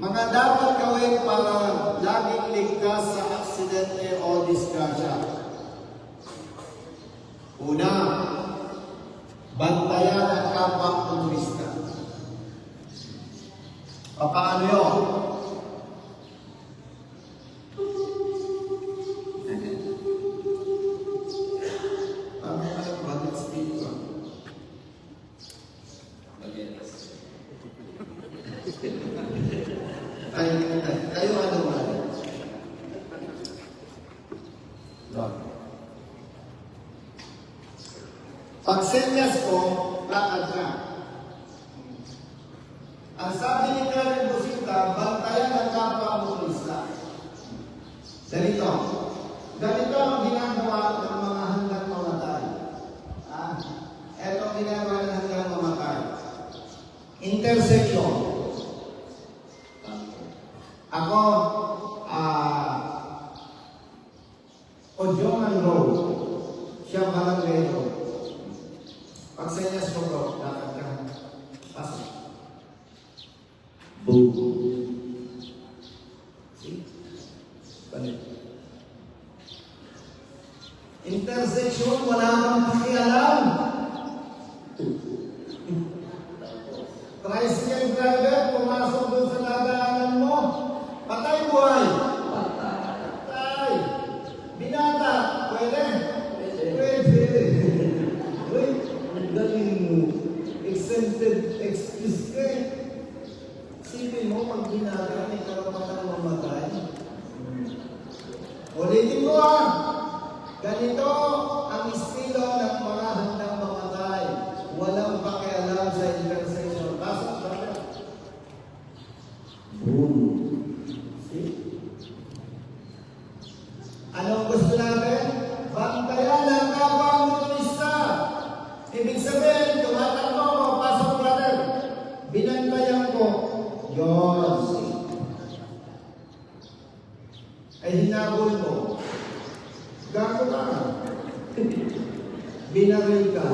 Mga dapat gawin para laging ligtas sa aksidente o disgrasya. Una, bantayan ang kapwa motorista. Paano yun? Bakit speed ko? Kayo ano ba? Pag senyas ko, lakad ka. Ang sabi ni Karen Busita, bantayan ang kapwa motorista. Ganito ang ginagawa ng mga hanggang mamatay. Ito ang ginagawa ng hanggang mamatay. Intersection. Ako, Ojongan Road. Siya Barangay Road. Pag senyas ko bro, lakad ka. Pasok. Boom. See? Balik. Intersection, wala kang pakialam. Tricycle driver, pumasok doon sa dadaanan mo. Patay buhay. Patay. Binata, pwede? Pwede. Uy, galing mo. Exempted excuse ka eh. Sipin mo, pag binata, may karapatan mamatay. Ulitin ko ganito ang estilo ng mga handang mamatay. Walang pakialam sa intersection. Pasok ba? Boom. See? Anong gusto natin? Bantayan ang kapwa motorista. Ibig sabihin, tumatakbo ko, pasok brother. Binantayan ko. Yun. Ay hinabol mo. Gago ka. Binaril ka.